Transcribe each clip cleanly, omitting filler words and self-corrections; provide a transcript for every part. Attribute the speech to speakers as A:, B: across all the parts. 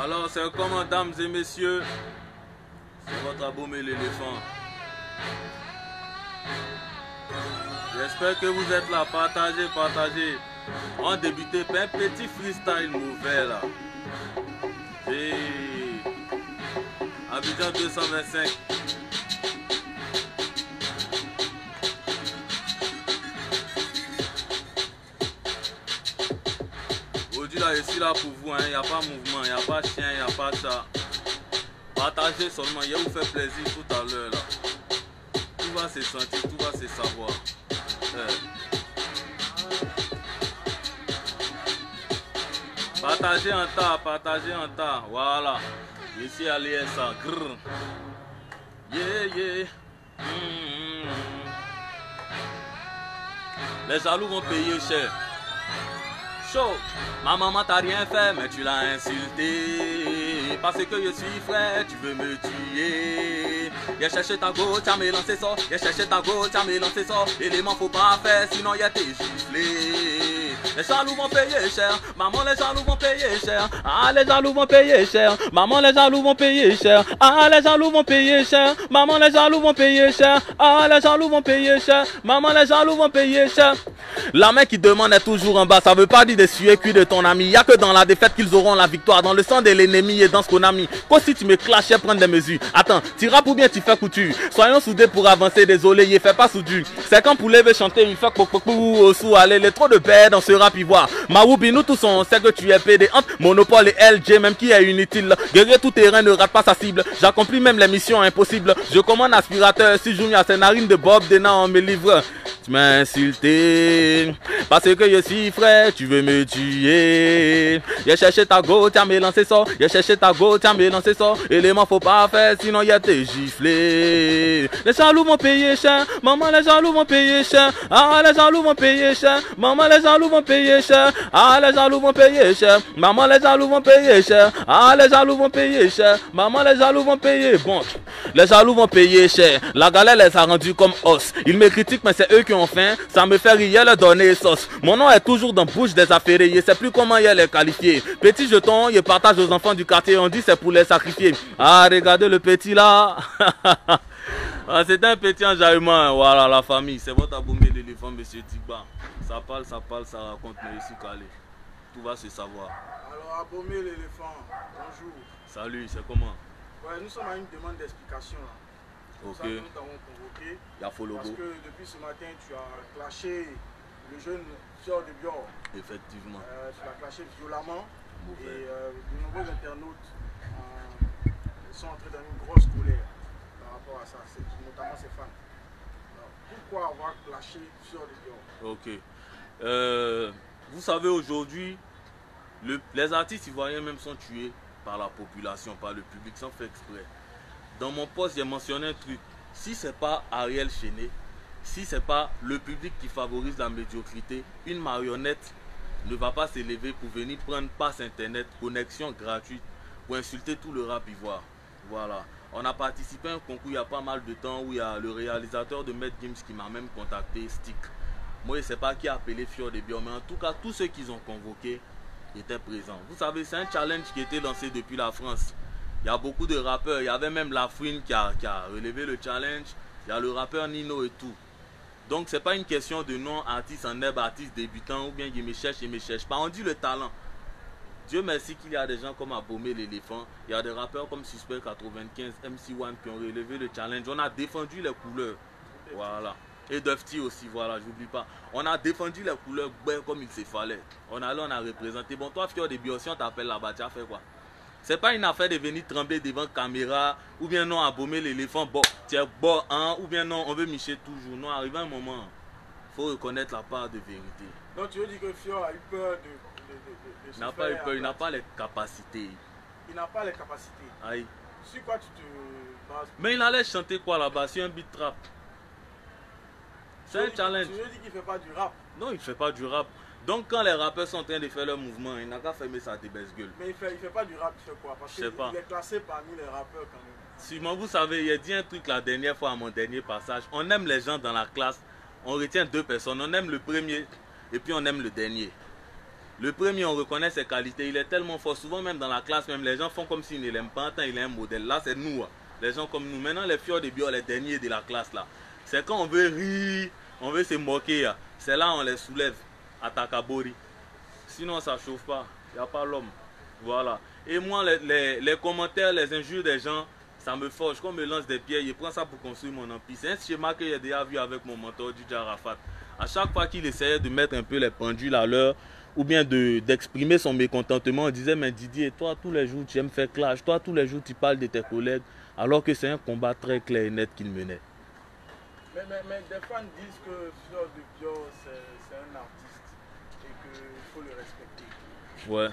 A: Alors c'est comment, dames et messieurs, c'est votre abommé l'éléphant. J'espère que vous êtes là, partagez, partagez. On débutait par un petit freestyle mauvais là. Et Abidjan 225. Aujourd'hui là, je suis là pour vous, il n'y a pas mouvement, il n'y a pas chien, il n'y a pas chat. Partagez seulement, je vous fais plaisir tout à l'heure là. Tout va se sentir, tout va se savoir. Partagez en tas, partagez en tas, voilà. Ici à l'ESA. Yeah, yeah. Les jaloux vont payer cher. Chaud. Ma maman t'a rien fait, mais tu l'as insulté. Parce que je suis frère, tu veux me tuer. Y'a cherché ta go, t'as mélangé ça. Y'a cherché ta go, t'as mélangé ça. Élément faut pas faire, sinon y'a tes giflés. Les jaloux vont payer cher. Maman, les jaloux vont payer cher. Ah, les jaloux vont payer cher. Maman, les jaloux vont payer cher. Ah, les jaloux vont payer cher. Maman, les jaloux vont payer cher. Ah, les jaloux vont payer cher. Maman, les jaloux vont payer cher. La main qui demande est toujours en bas. Ça veut pas dire de suer cuit de ton ami. Y'a que dans la défaite qu'ils auront la victoire. Dans le sang de l'ennemi et dans ce qu'on a mis. Quoi si tu me clashais, prendre des mesures. Attends, tu rappes ou bien tu fais couture. Soyons soudés pour avancer. Désolé, il fait pas soudure. C'est quand Poulet veut chanter, il fait coucou au sous. Allez, les trop de paix dans ce rap ivoire. Maoubi, nous tous on sait que tu es PD. Entre Monopole et LG, même qui est inutile. Guerrier tout terrain ne rate pas sa cible. J'accomplis même les missions impossibles. Je commande aspirateur. Si je mets à scénarine de Bob Dena, on me livre. Tu m'as insulté parce que je suis frère, tu veux me tuer. Y'a cherché ta go, t'as mélangé ça. Y'a cherché ta go, t'as mélangé ça. Élément faut pas faire, sinon y'a tes giflés. Les jaloux vont payer cher. Maman, les jaloux vont payer cher. Ah, les jaloux vont payer cher. Maman, les jaloux vont payer cher. Ah, les jaloux vont payer cher. Maman, les jaloux vont payer cher. Ah, les jaloux vont payer cher. Maman, les jaloux vont payer. Bon, les jaloux vont payer cher. La galère les a rendus comme os. Ils me critiquent, mais c'est eux qui ont faim. Ça me fait rire, leur donner sauce. Mon nom est toujours dans la bouche des affairés. Je sais plus comment il les qualifier. Petit jeton, il partage aux enfants du quartier. On dit c'est pour les sacrifier. Ah, regardez le petit là. Ah, c'est un petit enjaillement. Voilà la famille. C'est votre abommé l'éléphant, monsieur Tigba. Ça parle, ça raconte, mais ici calé. Tout va se savoir.
B: Alors, abommé l'éléphant, bonjour.
A: Salut, c'est comment?
B: Ouais, nous sommes à une demande d'explication là.
A: Ok.
B: Ça, nous t'avons convoqué.
A: Il y a faux logo.
B: Parce que depuis ce matin, tu as clashé le jeune Fior de Bior.
A: Effectivement.
B: Tu l'as clashé violemment.
A: Mauvais.
B: Et de nombreux internautes sont entrés dans une grosse colère par rapport à ça, notamment ses fans. Alors, pourquoi avoir clashé Fior de Bior?
A: Ok. Vous savez, aujourd'hui, les artistes ivoiriens même sont tués par la population, par le public, sans faire exprès. Dans mon post, j'ai mentionné un truc. Si c'est pas Ariel Chéné, si c'est pas le public qui favorise la médiocrité, une marionnette ne va pas s'élever pour venir prendre passe internet, connexion gratuite, pour insulter tout le rap ivoire. Voilà. On a participé à un concours il y a pas mal de temps où il y a le réalisateur de Maître Gims qui m'a même contacté, Stick. Moi, je ne sais pas qui a appelé Fior de Bior, mais en tout cas, tous ceux qu'ils ont convoqués étaient présents. Vous savez, c'est un challenge qui a été lancé depuis la France. Il y a beaucoup de rappeurs. Il y avait même Lafouine qui a relevé le challenge. Il y a le rappeur Nino et tout. Donc, ce n'est pas une question de non artiste en herbe, artiste débutant, ou bien il me cherche pas. On dit le talent. Dieu merci qu'il y a des gens comme Abommé l'éléphant. Il y a des rappeurs comme Suspect 95, MC1 qui ont relevé le challenge. On a défendu les couleurs. Voilà. Et Dufty aussi, voilà, j'oublie pas. On a défendu les couleurs comme il se fallait. On a représenté. Bon, toi, Fior de Bior, si on t'appelle là-bas, tu as fait quoi? C'est pas une affaire de venir trembler devant caméra, ou bien non, Abommé l'éléphant, bon, tu es bon, hein, ou bien non, on veut micher toujours. Non, arrive un moment, il faut reconnaître la part de vérité.
B: Donc tu veux dire que Fior a eu peur de
A: il n'a pas eu peur, il n'a pas les capacités.
B: Il n'a pas les capacités.
A: Aïe.
B: Sur quoi tu te bases?
A: Mais il allait chanter quoi là-bas? Sur un beat trap. C'est un challenge.
B: Tu veux dire qu'il ne fait pas du rap?
A: Non, il ne fait pas du rap. Donc quand les rappeurs sont en train de faire leur mouvement, il n'a qu'à fermer sa débèse-gueule.
B: Mais il fait pas du rap, il fait quoi? Parce qu'il est classé parmi les rappeurs quand même.
A: Simon, vous savez, il a dit un truc la dernière fois à mon dernier passage. On aime les gens dans la classe, on retient deux personnes. On aime le premier et puis on aime le dernier. Le premier, on reconnaît ses qualités. Il est tellement fort. Souvent, même dans la classe, même les gens font comme s'ils ne l'aiment pas. Tant il est un modèle. Là, c'est nous. Hein. Les gens comme nous. Maintenant, les fjords de bio, les derniers de la classe, là. C'est quand on veut rire, on veut se moquer. Hein. C'est là on les soulève à Takabori. Sinon, ça ne chauffe pas. Il n'y a pas l'homme. Voilà. Et moi, les commentaires, les injures des gens, ça me forge. Quand on me lance des pierres, je prends ça pour construire mon empire. C'est un schéma que j'ai déjà vu avec mon mentor, DJ Arafat. À chaque fois qu'il essayait de mettre un peu les pendules à l'heure, ou bien d'exprimer son mécontentement, on disait, mais Didier, toi, tous les jours, tu aimes faire clash. Toi, tous les jours, tu parles de tes collègues, alors que c'est un combat très clair et net qu'il menait.
B: Mais des fans disent que Fjord de Bio, c'est un artiste et qu'il faut le respecter.
A: Ouais.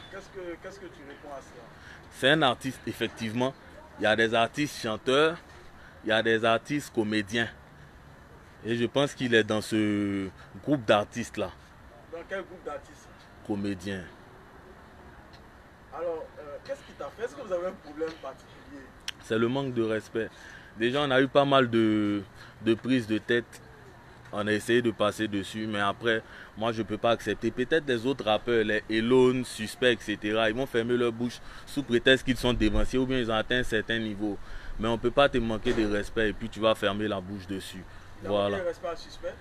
B: Qu'est-ce que tu réponds à ça?
A: C'est un artiste, effectivement. Il y a des artistes chanteurs, il y a des artistes comédiens. Et je pense qu'il est dans ce groupe d'artistes-là.
B: Dans quel groupe d'artistes?
A: Comédiens.
B: Alors, qu'est-ce qui t'a fait? Est-ce que vous avez un problème particulier?
A: C'est le manque de respect. Déjà, on a eu pas mal de prises de tête. On a essayé de passer dessus, mais après, moi, je ne peux pas accepter. Peut-être les autres rappeurs, les Elone, Suspect, etc., ils vont fermer leur bouche sous prétexte qu'ils sont dévanciers ou bien ils ont atteint un certain niveau. Mais on ne peut pas te manquer de respect et puis tu vas fermer la bouche dessus. Voilà.
B: Respect à Suspect?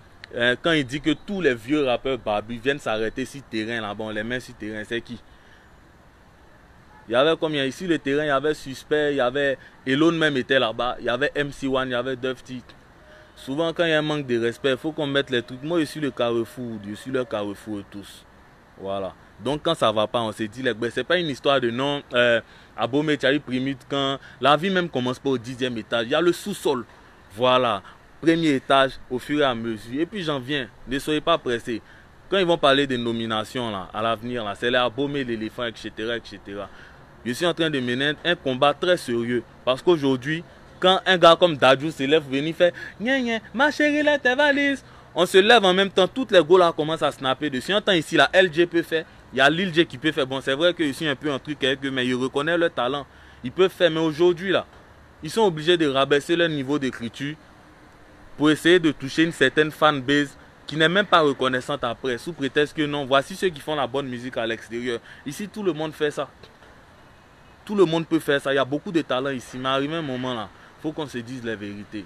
A: Quand il dit que tous les vieux rappeurs barbus viennent s'arrêter sur terrain là-bas, on les met sur terrain, c'est qui? Il y avait combien ici le terrain? Il y avait Suspect, il y avait Elone même était là-bas, il y avait MC1, il y avait Dufty. Souvent, quand il y a un manque de respect, il faut qu'on mette les trucs. Moi, je suis le carrefour, je suis le carrefour tous. Voilà. Donc, quand ça ne va pas, on se dit, ce n'est pas une histoire de non. À Bomé, tu as eu primite quand la vie même commence pas au 10e étage. Il y a le sous-sol. Voilà. Premier étage, au fur et à mesure. Et puis, j'en viens. Ne soyez pas pressés. Quand ils vont parler de nominations là, à l'avenir, c'est les Abomé, l'éléphant, etc., etc. Je suis en train de mener un combat très sérieux. Parce qu'aujourd'hui, quand un gars comme Dadju se lève, venir faire gna, ma chérie, là, tes valises. On se lève en même temps, toutes les go là commencent à snapper dessus. En temps ici, la LG peut faire, il y a Lil J qui peut faire. Bon, c'est vrai que je suis un peu un truc avec eux, mais ils reconnaissent leur talent. Ils peuvent faire, mais aujourd'hui là, ils sont obligés de rabaisser leur niveau d'écriture pour essayer de toucher une certaine fanbase qui n'est même pas reconnaissante après, sous prétexte que non, voici ceux qui font la bonne musique à l'extérieur. Ici, tout le monde fait ça. Tout le monde peut faire ça. Il y a beaucoup de talent ici, mais arrivé un moment là, il faut qu'on se dise la vérité.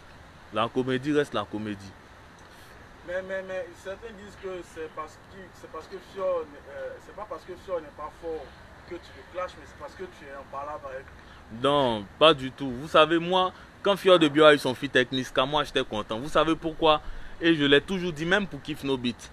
A: La comédie reste la comédie.
B: Mais certains disent que c'est parce que Fjord, c'est pas parce que Fjord n'est pas fort que tu le clashes, mais c'est parce que tu es en palabre avec lui.
A: Non, pas du tout. Vous savez, moi, quand Fjord de Bio a eu son feat avec Niska, moi j'étais content. Vous savez pourquoi? Et je l'ai toujours dit, même pour Kiff No Beat.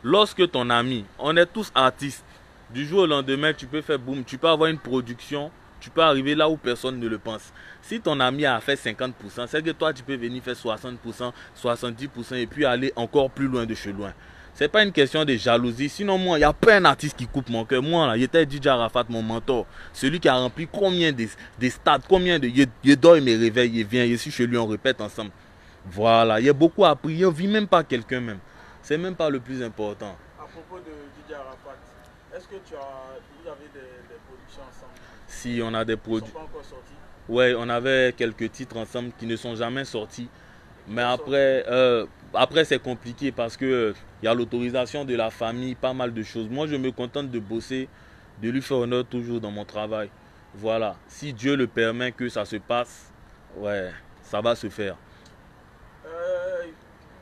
A: Lorsque ton ami, on est tous artistes, du jour au lendemain, tu peux faire boum, tu peux avoir une production. Tu peux arriver là où personne ne le pense. Si ton ami a fait 50%, c'est que toi, tu peux venir faire 60%, 70% et puis aller encore plus loin de chez loin. Ce n'est pas une question de jalousie. Sinon, moi, il n'y a pas un artiste qui coupe mon cœur. Moi, là, j'étais DJ Arafat, mon mentor. Celui qui a rempli combien de stades, combien de... Je dors, il me réveille, il vient. Je suis chez lui, on répète ensemble. Voilà, il y a beaucoup appris. Il ne vit même pas quelqu'un même. C'est même pas le plus important.
B: À propos de DJ Arafat, est-ce que vous avez des productions ensemble?
A: Si on a des produits.
B: Ils ne sont pas encore sortis?
A: Ouais, on avait quelques titres ensemble qui ne sont jamais sortis. Mais après, c'est compliqué parce que y a l'autorisation de la famille, pas mal de choses. Moi, je me contente de bosser, de lui faire honneur toujours dans mon travail. Voilà. Si Dieu le permet que ça se passe, ouais, ça va se faire.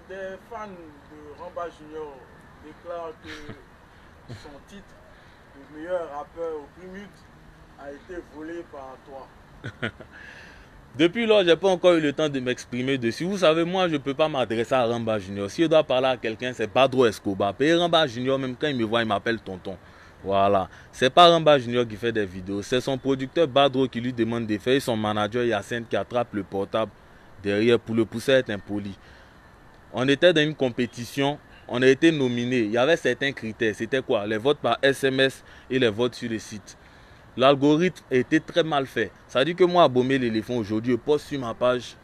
B: Des fans de Ramba Junior déclarent que son titre de meilleur rappeur au primute a été volé par toi.
A: Depuis lors, je n'ai pas encore eu le temps de m'exprimer dessus. Vous savez, moi, je ne peux pas m'adresser à Ramba Junior. Si je dois parler à quelqu'un, c'est Badro Escobar. Et Ramba Junior, même quand il me voit, il m'appelle tonton. Voilà. C'est pas Ramba Junior qui fait des vidéos. C'est son producteur Badro qui lui demande de faire. Et son manager Yacine qui attrape le portable derrière pour le pousser à être impoli. On était dans une compétition. On a été nominés. Il y avait certains critères. C'était quoi? Les votes par SMS et les votes sur le site. L'algorithme était très mal fait. Ça dit que moi, Abomé l'éléphant, aujourd'hui, je poste sur ma page.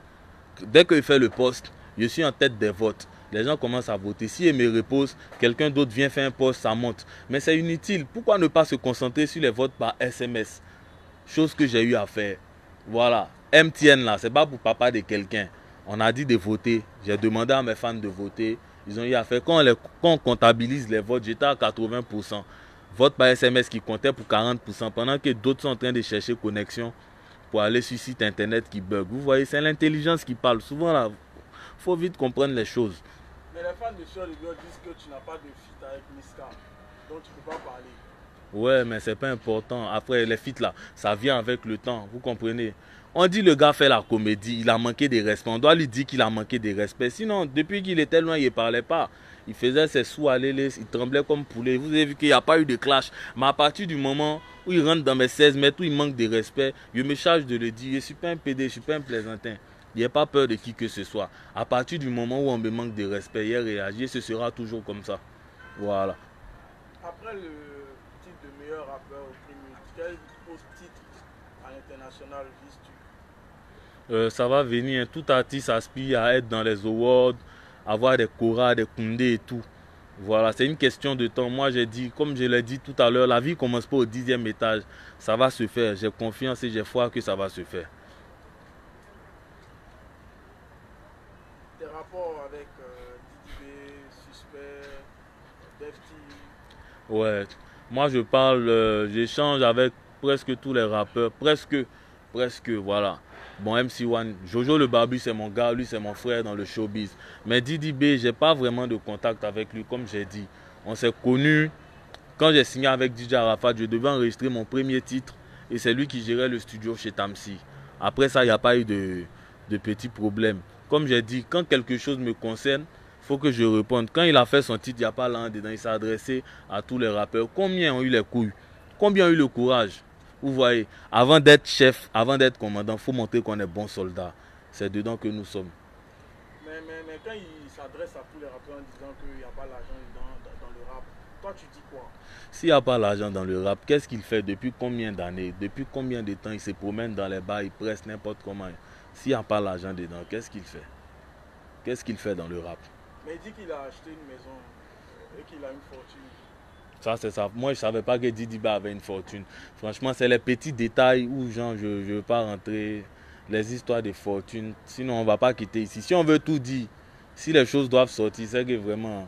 A: Dès que je fais le post, je suis en tête des votes. Les gens commencent à voter. Si je me repose, quelqu'un d'autre vient faire un post, ça monte. Mais c'est inutile. Pourquoi ne pas se concentrer sur les votes par SMS? Chose que j'ai eu à faire. Voilà. MTN là, c'est pas pour papa de quelqu'un. On a dit de voter. J'ai demandé à mes fans de voter. Ils ont eu à faire. Quand on comptabilise les votes, j'étais à 80%. vote par SMS qui comptait pour 40%, pendant que d'autres sont en train de chercher connexion pour aller sur site internet qui bug. Vous voyez, c'est l'intelligence qui parle. Souvent, là, faut vite comprendre les choses.
B: Mais les fans de Sœur de Dior disent que tu n'as pas de feat avec Niska, donc tu ne peux pas parler.
A: Ouais, mais c'est pas important. Après, les feats là, ça vient avec le temps, vous comprenez. On dit le gars fait la comédie, il a manqué de respect. On doit lui dire qu'il a manqué de respect. Sinon, depuis qu'il était loin, il ne parlait pas. Il faisait ses sous aller, il tremblait comme poulet. Vous avez vu qu'il n'y a pas eu de clash. Mais à partir du moment où il rentre dans mes 16 mètres, où il manque de respect, je me charge de le dire. Je ne suis pas un PD, je ne suis pas un plaisantin. Il n'y a pas peur de qui que ce soit. À partir du moment où on me manque de respect, il réagit, ce sera toujours comme ça. Voilà.
B: Après le titre de meilleur rappeur au Premier, quel autre titre à l'international vises-tu?
A: Ça va venir. Tout artiste aspire à être dans les awards, avoir des Cora, des Koundé et tout. Voilà, c'est une question de temps. Moi, j'ai dit, comme je l'ai dit tout à l'heure, la vie commence pas au 10e étage. Ça va se faire. J'ai confiance et j'ai foi que ça va se faire.
B: Tes rapports avec DDB, Suspect, Defty?
A: Ouais, moi je parle, j'échange avec presque tous les rappeurs, presque, voilà. Bon, MC1, Jojo le Barbu c'est mon gars, lui c'est mon frère dans le showbiz. Mais Didi B, j'ai pas vraiment de contact avec lui, comme j'ai dit. On s'est connus quand j'ai signé avec DJ Arafat, je devais enregistrer mon premier titre et c'est lui qui gérait le studio chez Tamsi. Après ça, il n'y a pas eu de petits problèmes. Comme j'ai dit, quand quelque chose me concerne, il faut que je réponde. Quand il a fait son titre, il n'y a pas là dedans, il s'est adressé à tous les rappeurs. Combien ont eu les couilles? Combien ont eu le courage? Vous voyez, avant d'être chef, avant d'être commandant, il faut montrer qu'on est bon soldat. C'est dedans que nous sommes.
B: Mais quand il s'adresse à tous les rappeurs en disant qu'il n'y a pas l'argent dans le rap, toi tu dis quoi?
A: S'il n'y a pas l'argent dans le rap, qu'est-ce qu'il fait depuis combien d'années? Depuis combien de temps il se promène dans les bars, il presse n'importe comment? S'il n'y a pas l'argent dedans, qu'est-ce qu'il fait? Qu'est-ce qu'il fait dans le rap?
B: Mais il dit qu'il a acheté une maison et qu'il a une fortune.
A: Ça, c'est ça. Moi, je ne savais pas que Didi Ba avait une fortune. Franchement, c'est les petits détails où genre, je ne veux pas rentrer. Les histoires de fortune. Sinon, on ne va pas quitter ici. Si on veut tout dire, si les choses doivent sortir, c'est que vraiment,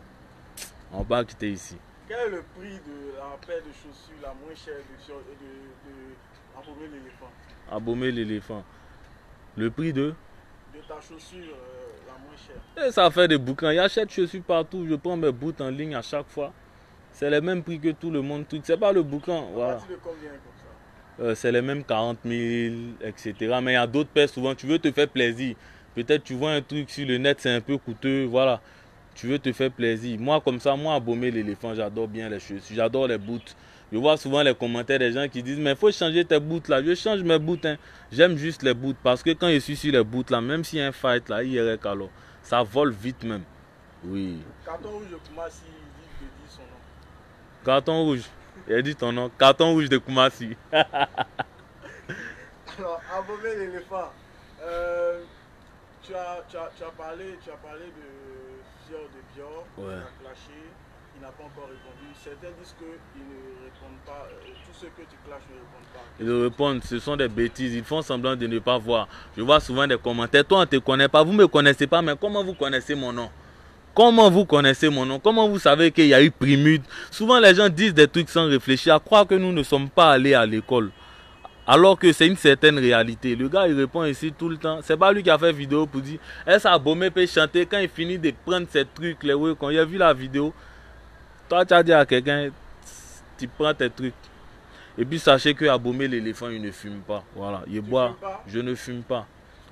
A: on ne va pas quitter ici.
B: Quel est le prix de la paire de chaussures la moins chère de Abomey l'éléphant?
A: Abomey l'éléphant. Le prix de
B: ta chaussure la moins chère.
A: Et ça fait des bouquins. Il achète chaussures partout. Je prends mes bouts en ligne à chaque fois. C'est le même prix que tout le monde. C'est pas le bouquin. Voilà.
B: À partir de combien comme ça?
A: C'est les mêmes 40 000, etc. Mais il y a d'autres paires souvent. Tu veux te faire plaisir. Peut-être tu vois un truc sur le net, c'est un peu coûteux. Voilà. Tu veux te faire plaisir. Moi, comme ça, moi, Abomey l'éléphant, j'adore bien les chaussures. J'adore les boots. Je vois souvent les commentaires des gens qui disent mais il faut changer tes boots là. Je change mes boots. Hein. J'aime juste les boots parce que quand je suis sur les boots là, même s'il y a un fight là, il y a alors, ça vole vite même. Oui.
B: Carton rouge de Koumassi, il dit son nom.
A: Carton rouge. Il a dit ton nom. Carton rouge de Koumassi.
B: Alors, Abomey l'éléphant. Tu as parlé de Fior de Dior.
A: Ouais.
B: Il a clashé. Il n'a pas encore répondu. Certains disent qu'ils ne répondent pas. Tous ceux que tu clashes ne répondent pas.
A: Ils répondent, ce sont des bêtises. Ils font semblant de ne pas voir. Je vois souvent des commentaires. Toi, on ne te connaît pas. Vous ne me connaissez pas, mais comment vous connaissez mon nom? Comment vous connaissez mon nom? Comment vous savez qu'il y a eu Primude? Souvent, les gens disent des trucs sans réfléchir, à croire que nous ne sommes pas allés à l'école. Alors que c'est une certaine réalité. Le gars, il répond ici tout le temps. C'est pas lui qui a fait vidéo pour dire est-ce Abomey peut chanter quand il finit de prendre ces trucs. Quand il a vu la vidéo, toi, tu as dit à quelqu'un, tu prends tes trucs. Et puis, sachez que Abomey l'éléphant, il ne fume pas. Voilà, il boit. Je ne fume pas.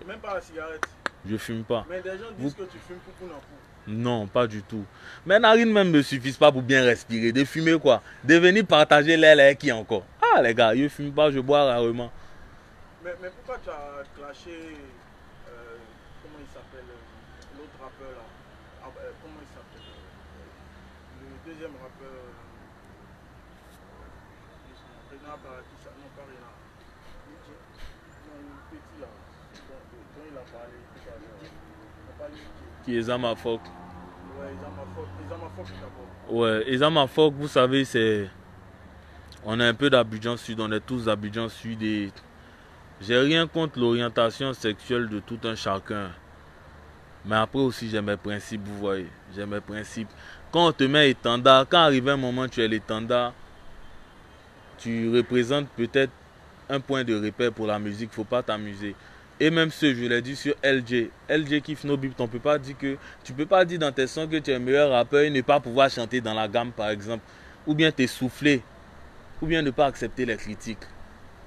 B: Même pas la cigarette.
A: Je fume pas.
B: Mais des gens disent que tu fumes pour n'en fous.
A: Non, pas du tout. Mes narines même ne me suffisent pas pour bien respirer. De fumer quoi? De venir partager l'air qui encore. Ah les gars, je ne fume pas, je bois rarement.
B: Mais pourquoi tu as clashé, comment il s'appelle, l'autre rappeur là? Comment il s'appelle? Le deuxième rappeur, Rena Barakisa, non pas Rena. Non, le petit là, dont il a parlé tout à l'heure.
A: Qui est Zamafok.
B: Ouais, Zamafok d'abord.
A: Ouais, Zamafok, vous savez, c'est... On est un peu d'Abidjan Sud, on est tous d'Abidjan Sud et... J'ai rien contre l'orientation sexuelle de tout un chacun. Mais après aussi, j'ai mes principes, vous voyez. J'ai mes principes. Quand on te met étendard, quand arrive un moment tu es l'étendard, tu représentes peut-être un point de repère pour la musique, faut pas t'amuser. Et même ce, je l'ai dit sur LJ. LJ Kif No Beat, tu peux pas dire dans tes sons que tu es le meilleur rappeur et ne pas pouvoir chanter dans la gamme par exemple. Ou bien t'essouffler. Ou bien ne pas accepter les critiques.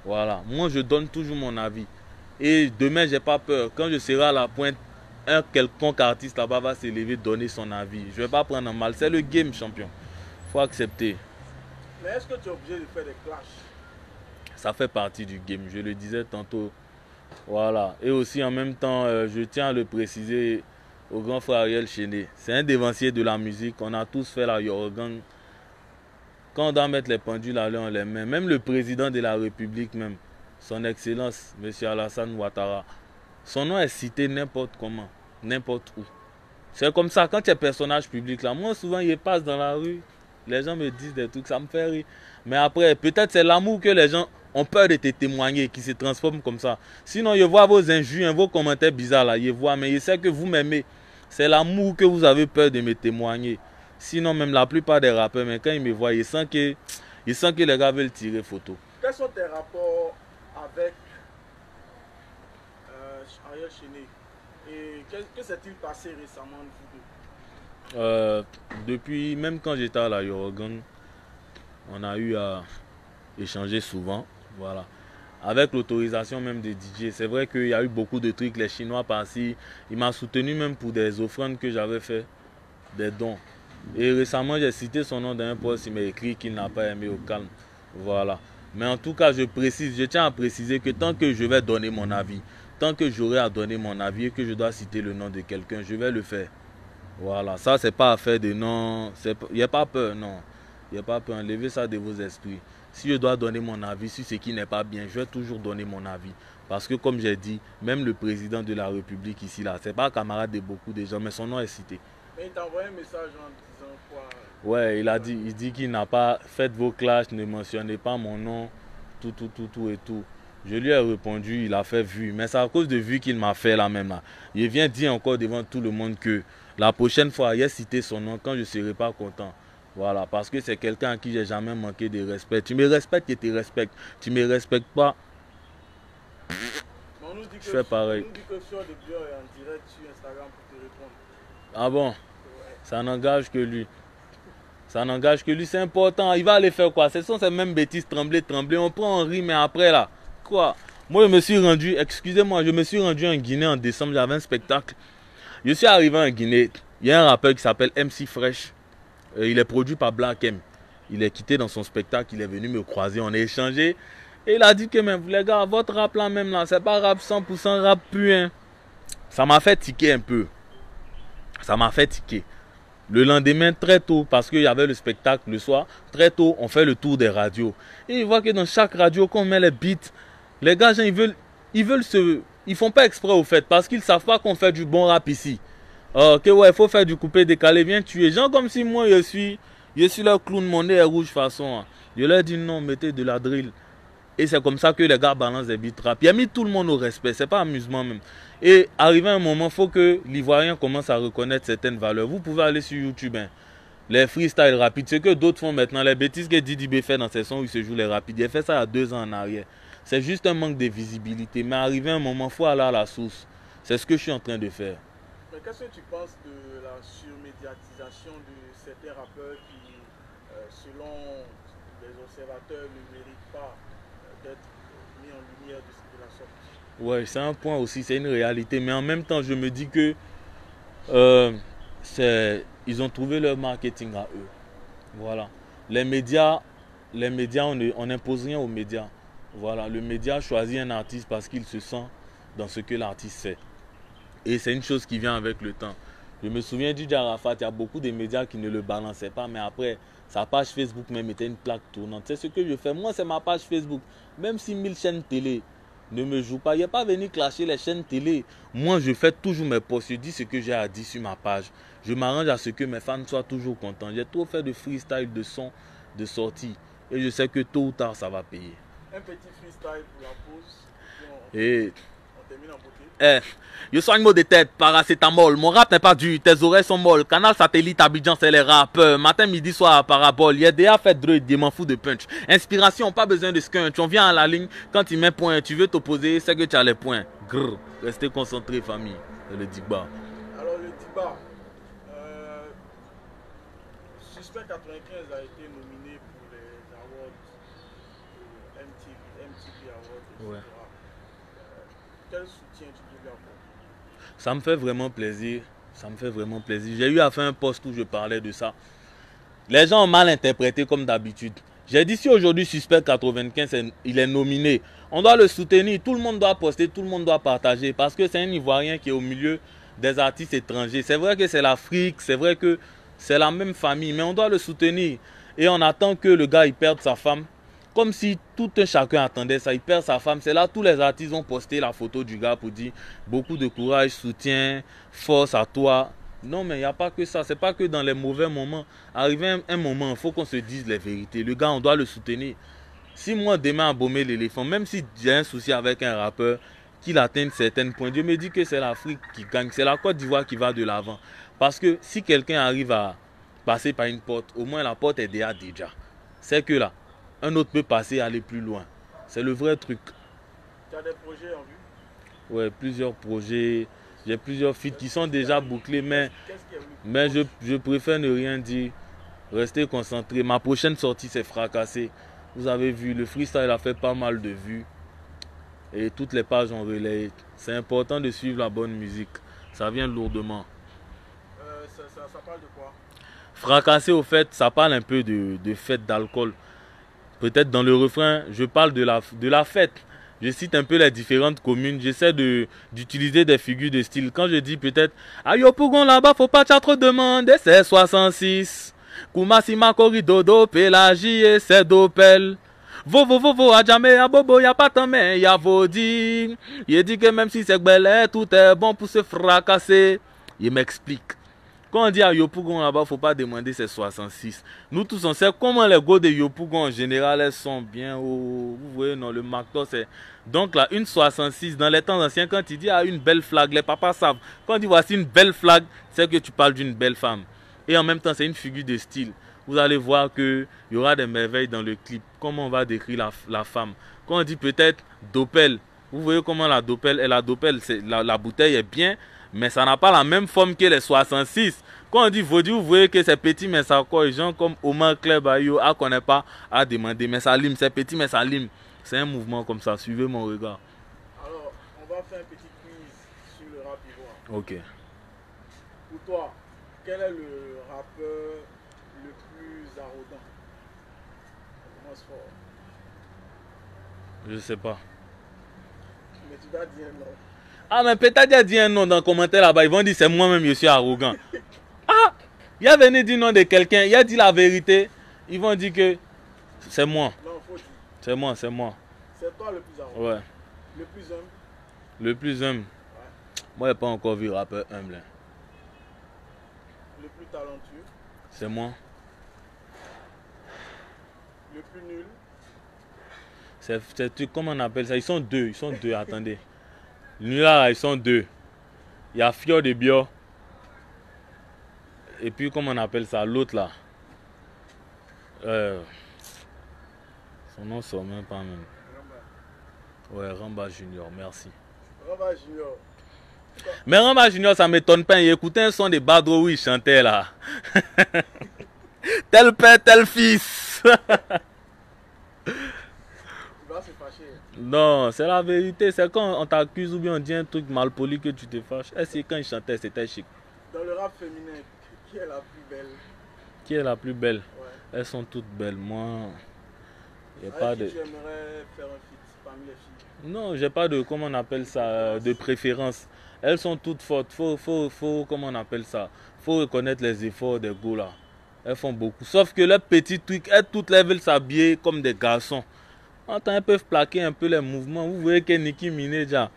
A: Voilà. Moi je donne toujours mon avis. Et demain j'ai pas peur. Quand je serai à la pointe, un quelconque artiste là-bas va s'élever, donner son avis. Je vais pas prendre un mal. C'est le game, champion. Faut accepter.
B: Mais est-ce que tu es obligé de faire des clashs?
A: Ça fait partie du game. Je le disais tantôt. Voilà. Et aussi en même temps, je tiens à le préciser au grand frère Ariel Chéné. C'est un dévancier de la musique. On a tous fait la Yorgan. Quand on doit mettre les pendules à l'heure, on les met. Même le président de la République, même, son Excellence, M. Alassane Ouattara, son nom est cité n'importe comment, n'importe où. C'est comme ça, quand tu es personnage public, là, moi souvent, il passe dans la rue, les gens me disent des trucs, ça me fait rire. Mais après, peut-être c'est l'amour que les gens ont peur de te témoigner, qui se transforme comme ça. Sinon, je vois vos injures, vos commentaires bizarres, là, je vois, mais je sais que vous m'aimez. C'est l'amour que vous avez peur de me témoigner. Sinon, même la plupart des rappeurs, mais quand ils me voient, ils sentent que les gars veulent tirer photo.
B: Quels sont tes rapports avec Ariel Chéné? Et que s'est-il passé récemment entre vous deux?
A: Depuis, même quand j'étais à la Yorgan, on a eu à échanger souvent. Voilà. Avec l'autorisation même des DJ. C'est vrai qu'il y a eu beaucoup de trucs, les Chinois par-ci. Il m'a soutenu même pour des offrandes que j'avais fait, des dons. Et récemment, j'ai cité son nom dans un post, il m'a écrit qu'il n'a pas aimé au calme. Voilà. Mais en tout cas, je tiens à préciser que tant que je vais donner mon avis, tant que j'aurai à donner mon avis et que je dois citer le nom de quelqu'un, je vais le faire. Voilà. Ça, c'est pas affaire de non. Il n'y a pas peur, non. Il n'y a pas peur. Enlevez ça de vos esprits. Si je dois donner mon avis sur ce qui n'est pas bien, je vais toujours donner mon avis. Parce que comme j'ai dit, même le président de la République ici, là, c'est pas camarade de beaucoup de gens, mais son nom est cité.
B: Mais il t'a envoyé un message en disant quoi?
A: Ouais, il dit qu'il n'a pas fait vos clashs, ne mentionnez pas mon nom, tout et tout. Je lui ai répondu, il a fait vu. Mais c'est à cause de vu qu'il m'a fait là même là. Il vient dire encore devant tout le monde que la prochaine fois, il a cité son nom quand je ne serai pas content. Voilà, parce que c'est quelqu'un à qui j'ai jamais manqué de respect. Tu me respectes, je te respecte. Tu me respectes pas, je fais pareil.
B: On nous dit que Fjord de Dior est en direct sur Instagram pour te répondre.
A: Ah bon? Ouais. Ça n'engage que lui. Ça n'engage que lui, c'est important. Il va aller faire quoi? Ce sont ces mêmes bêtises, trembler. On prend, on rit, mais après là, quoi? Moi, je me suis rendu en Guinée en décembre, j'avais un spectacle. Je suis arrivé en Guinée, il y a un rappeur qui s'appelle MC Fresh. Il est produit par Black M. Il est quitté dans son spectacle, il est venu me croiser, on a échangé. Et il a dit que même, les gars, votre rap là même là, c'est pas rap 100% rap pur. Hein. Ça m'a fait tiquer un peu. Ça m'a fait tiquer. Le lendemain, très tôt, parce qu'il y avait le spectacle le soir, très tôt, on fait le tour des radios. Et il voit que dans chaque radio, quand on met les beats, les gars, ils font pas exprès au fait, parce qu'ils savent pas qu'on fait du bon rap ici. Ok, ouais, il faut faire du coupé décalé, viens tuer. Genre comme si moi, je suis leur clown, mon nez est rouge façon. Je leur dis non, mettez de la drill. Et c'est comme ça que les gars balancent des beats rap. Il a mis tout le monde au respect, c'est pas amusement même. Et arrivé à un moment, il faut que l'Ivoirien commence à reconnaître certaines valeurs. Vous pouvez aller sur YouTube, hein, les freestyles rapides, ce que d'autres font maintenant, les bêtises que Didi B fait dans ses sons où il se joue les rapides. Il a fait ça il y a 2 ans en arrière. C'est juste un manque de visibilité. Mais arrivé à un moment, il faut aller à la source. C'est ce que je suis en train de faire.
B: Mais qu'est-ce que tu penses de la surmédiatisation de certains rappeurs qui, selon les observateurs, ne méritent pas d'être mis en lumière de la sorte?
A: Ouais, c'est un point aussi, c'est une réalité. Mais en même temps, je me dis que ils ont trouvé leur marketing à eux. Voilà. Les médias, on n'impose rien aux médias. Voilà. Le média choisit un artiste parce qu'il se sent dans ce que l'artiste fait. Et c'est une chose qui vient avec le temps. Je me souviens du Arafat, il y a beaucoup de médias qui ne le balançaient pas, mais après, sa page Facebook même était une plaque tournante. C'est ce que je fais. Moi, c'est ma page Facebook. Même si 1000 chaînes télé ne me jouent pas, il n'est pas venu clasher les chaînes télé. Moi, je fais toujours mes posts. Je dis ce que j'ai à dire sur ma page. Je m'arrange à ce que mes fans soient toujours contents. J'ai trop fait de freestyle, de son, de sortie. Et je sais que tôt ou tard, ça va payer.
B: Un petit freestyle pour la pause.
A: Et
B: termine en beauté.
A: Je soigne mot de tête, paracétamol. Mon rap n'est pas dur, tes oreilles sont molles. Canal satellite, Abidjan, c'est les rappeurs. Matin, midi, soir, parabole. Y'a fait droid, m'en fous de punch. Inspiration, pas besoin de skunk. On vient à la ligne, quand il met point, tu veux t'opposer, c'est que tu as les points. Grrr, restez concentrés, famille. C'est le Digba.
B: Alors, le Digba, Suspect 95 a été nominé pour les awards MTV Awards, etc.
A: Ouais.
B: Quel soutien tu peux lui apporter?
A: Ça me fait vraiment plaisir. Ça me fait vraiment plaisir. J'ai eu à faire un post où je parlais de ça. Les gens ont mal interprété comme d'habitude. J'ai dit si aujourd'hui Suspect 95 il est nominé, on doit le soutenir. Tout le monde doit poster, tout le monde doit partager. Parce que c'est un Ivoirien qui est au milieu des artistes étrangers. C'est vrai que c'est l'Afrique, c'est vrai que c'est la même famille, mais on doit le soutenir. Et on attend que le gars il perde sa femme. Comme si tout un chacun attendait ça, il perd sa femme. C'est là tous les artistes ont posté la photo du gars pour dire beaucoup de courage, soutien, force à toi. Non, mais il n'y a pas que ça. C'est pas que dans les mauvais moments. Arrivé un moment, il faut qu'on se dise les vérités. Le gars, on doit le soutenir. Si moi, demain, embaumer l'éléphant, même si j'ai un souci avec un rappeur, qu'il atteigne certains points, Dieu me dit que c'est l'Afrique qui gagne. C'est la Côte d'Ivoire qui va de l'avant. Parce que si quelqu'un arrive à passer par une porte, au moins la porte est déjà. C'est que là, un autre peut passer et aller plus loin. C'est le vrai truc.
B: Tu as des projets en vue?
A: Ouais, plusieurs projets. J'ai plusieurs feats qui sont déjà bouclés, mais je préfère ne rien dire. Rester concentré. Ma prochaine sortie, c'est Fracassé. Vous avez vu, le freestyle a fait pas mal de vues. Et toutes les pages ont relayé. C'est important de suivre la bonne musique. Ça vient lourdement.
B: Ça parle de quoi?
A: Fracassé, au fait, ça parle un peu de fête d'alcool. Peut-être dans le refrain, je parle de la fête. Je cite un peu les différentes communes. J'essaie d'utiliser des figures de style. Quand je dis peut-être Ayo Pougon là-bas, faut pas trop demander, c'est 66. Koumassima Koridodo, Pélagie et c'est Dopel. Vovo, à jamais, à Bobo, y'a pas tant, mais y'a Vaudi. Il dit que même si c'est belé, tout est bon pour se fracasser. Il m'explique. Quand on dit à Yopougon là-bas, il ne faut pas demander c'est 66. Nous tous on sait comment les go de Yopougon en général elles sont bien hauts. Vous voyez, non, le Macto c'est. Donc là, une 66, dans les temps anciens, quand il dit une belle flag, les papas savent. Quand on dit voici une belle flag, c'est que tu parles d'une belle femme. Et en même temps, c'est une figure de style. Vous allez voir qu'il y aura des merveilles dans le clip. Comment on va décrire la femme. Quand on dit peut-être Dopel, vous voyez comment la Dopel, et la Dopel, la bouteille est bien. Mais ça n'a pas la même forme que les 66. Quand on dit Vaudi, vous voyez que c'est petit, mais ça quoi. Les gens comme Omar Klebayo, à connaît pas, à demander. Mais ça lime, c'est petit, mais ça lime. C'est un mouvement comme ça. Suivez mon regard.
B: Alors, on va faire un petit quiz sur le rap ivoire.
A: Ok.
B: Pour toi, quel est le rappeur le plus arrogant? On commence fort.
A: Je sais pas.
B: Mais tu dois dire non.
A: Ah, mais peut-être dit un nom dans le commentaire là-bas. Ils vont dire c'est moi-même, je suis arrogant. Ah, il a venu dire nom de quelqu'un. Il a dit la vérité. Ils vont dire que c'est moi.
B: Non, faut dire.
A: C'est moi, c'est moi.
B: C'est toi le plus arrogant.
A: Ouais.
B: Le plus humble.
A: Le plus humble.
B: Ouais.
A: Moi, je n'ai pas encore vu rappeur humble. Hein.
B: Le plus talentueux.
A: C'est moi.
B: Le plus nul.
A: C'est comment on appelle ça? Ils sont deux, attendez. Là, ils sont deux. Il y a Fior de Bio. Et puis, comment on appelle ça? L'autre là. Son nom sort même pas même.
B: Ramba.
A: Ouais, Ramba Junior, merci.
B: Ramba Junior.
A: Mais Ramba Junior, ça m'étonne pas. Il écoutait un son de Badro où il chantait là. Tel père, tel fils.
B: Se fâcher.
A: Non, c'est la vérité. C'est quand on t'accuse ou bien on dit un truc mal poli que tu te fâches. Et c'est quand il chantait, c'était chic.
B: Dans le rap féminin, qui est la plus belle?
A: Qui est la plus belle?
B: Ouais.
A: Elles sont toutes belles. Moi,
B: j'ai pas de. Tu aimerais faire un feat parmi les filles?
A: Non, j'ai pas de, comment on appelle ça, de préférence. Elles sont toutes fortes. Faut, comment on appelle ça? Faut reconnaître les efforts des go là. Elles font beaucoup. Sauf que leurs petits trucs, elles toutes elles veulent s'habiller comme des garçons. Elles peuvent plaquer un peu les mouvements. Vous voyez que Nicki Minaj déjà.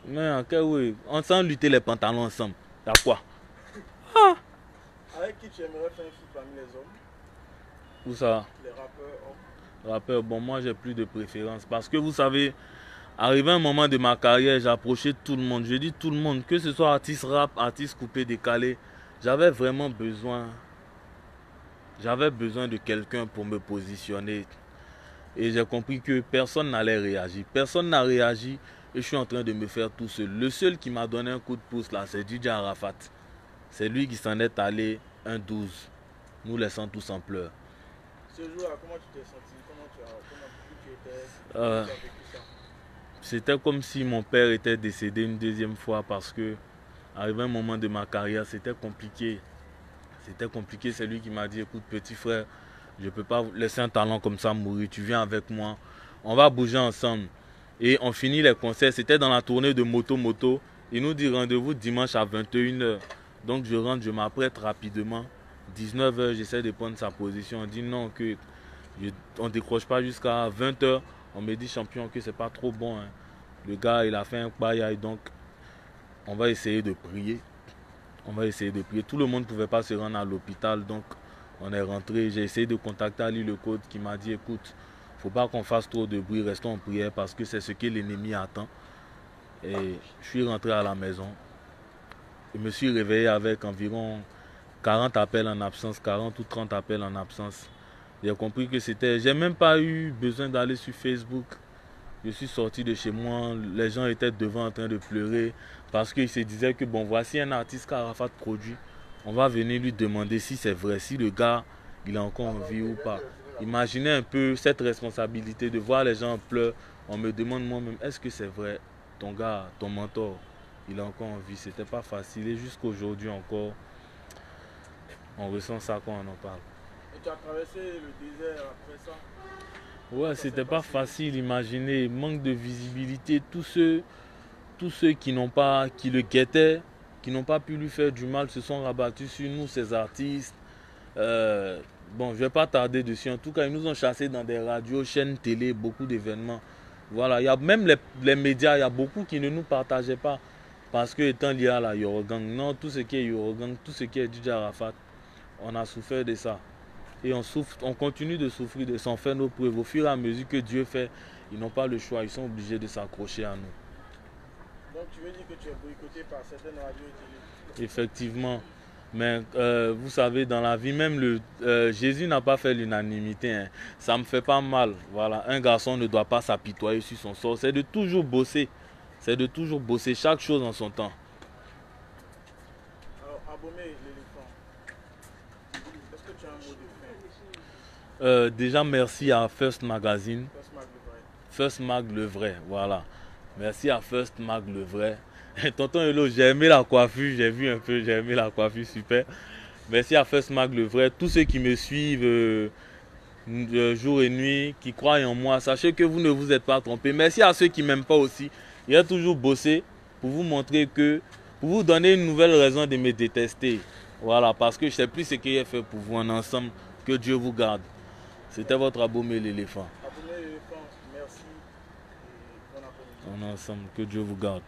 A: Mais oui, on sent lutter les pantalons ensemble. T'as quoi?
B: Avec qui tu aimerais faire un feat parmi les hommes?
A: Où ça?
B: Les rappeurs hommes.
A: Rappeurs, bon, moi j'ai plus de préférence. Parce que vous savez, Arrivé un moment de ma carrière, j'ai approché tout le monde. Je dis tout le monde, que ce soit artiste rap, artiste coupé, décalé. J'avais vraiment besoin. J'avais besoin de quelqu'un pour me positionner. Et j'ai compris que personne n'allait réagir. Personne n'a réagi et je suis en train de me faire tout seul. Le seul qui m'a donné un coup de pouce là, c'est DJ Arafat. C'est lui qui s'en est allé un 12, nous laissant tous en pleurs.
B: Ce jour-là, comment tu t'es senti? Comment tu étais? Tu as vécu ça?
A: C'était comme si mon père était décédé une deuxième fois parce que, arrivé un moment de ma carrière, c'était compliqué. C'était compliqué, c'est lui qui m'a dit, écoute petit frère, je ne peux pas laisser un talent comme ça mourir, tu viens avec moi, on va bouger ensemble. Et on finit les concerts, c'était dans la tournée de Moto. Il nous dit rendez-vous dimanche à 21h. Donc je rentre, je m'apprête rapidement. 19h, j'essaie de prendre sa position. On dit non, on ne décroche pas jusqu'à 20h. On me dit champion que c'est pas trop bon. Hein. Le gars, il a fait un paille, donc on va essayer de prier. On va essayer de prier. Tout le monde ne pouvait pas se rendre à l'hôpital, donc on est rentré. J'ai essayé de contacter Ali Le Code qui m'a dit écoute, il ne faut pas qu'on fasse trop de bruit, restons en prière parce que c'est ce que l'ennemi attend. Et je suis rentré à la maison. Je me suis réveillé avec environ 40 appels en absence, 40 ou 30 appels en absence. J'ai compris que c'était... J'ai même pas eu besoin d'aller sur Facebook. Je suis sorti de chez moi, les gens étaient devant en train de pleurer parce qu'ils se disaient que bon, voici un artiste qu'Arafat produit. On va venir lui demander si c'est vrai, si le gars, il est encore en vie ou pas. Imaginez un peu cette responsabilité de voir les gens pleurer. On me demande moi-même, est-ce que c'est vrai, ton gars, ton mentor, il est encore en vie. C'était pas facile et jusqu'aujourd'hui encore, on ressent ça quand on en parle.
B: Et tu as traversé le désert après ça?
A: Ouais, c'était pas facile, imaginez, manque de visibilité, tous ceux qui le guettaient, qui n'ont pas pu lui faire du mal, se sont rabattus sur nous, ces artistes. Bon, je vais pas tarder dessus, en tout cas, ils nous ont chassés dans des radios, chaînes télé, beaucoup d'événements. Voilà, il y a même les médias, il y a beaucoup qui ne nous partageaient pas, parce que étant lié à la Yorogang, non, tout ce qui est Yorogang, tout ce qui est DJ Arafat, on a souffert de ça. Et on continue de souffrir, de s'en faire nos preuves. Au fur et à mesure que Dieu fait, ils n'ont pas le choix, ils sont obligés de s'accrocher à nous.
B: Donc tu veux dire que tu es boycotté par certaines radios et télé?
A: Effectivement. Mais vous savez, dans la vie, même Jésus n'a pas fait l'unanimité. Hein. Ça me fait pas mal. Voilà. Un garçon ne doit pas s'apitoyer sur son sort. C'est de toujours bosser. C'est de toujours bosser chaque chose en son temps.
B: Alors, Abomey l'éléphant, est-ce que tu as un mot de fin?
A: Déjà, merci à First Magazine.
B: First Mag le vrai.
A: First Mag le vrai, voilà. Merci à First Mag le vrai. Tonton Hello, j'ai aimé la coiffure, j'ai vu un peu, j'ai aimé la coiffure, super. Merci à First Mag le vrai. Tous ceux qui me suivent jour et nuit, qui croient en moi, sachez que vous ne vous êtes pas trompés. Merci à ceux qui ne m'aiment pas aussi. Il a toujours bossé pour vous montrer que, pour vous donner une nouvelle raison de me détester. Voilà, parce que je ne sais plus ce qu'il a fait pour vous en ensemble. Que Dieu vous garde. C'était votre Abomey l'éléphant.
B: Abomey l'éléphant, merci et bon après-midi.
A: On est ensemble. Que Dieu vous garde.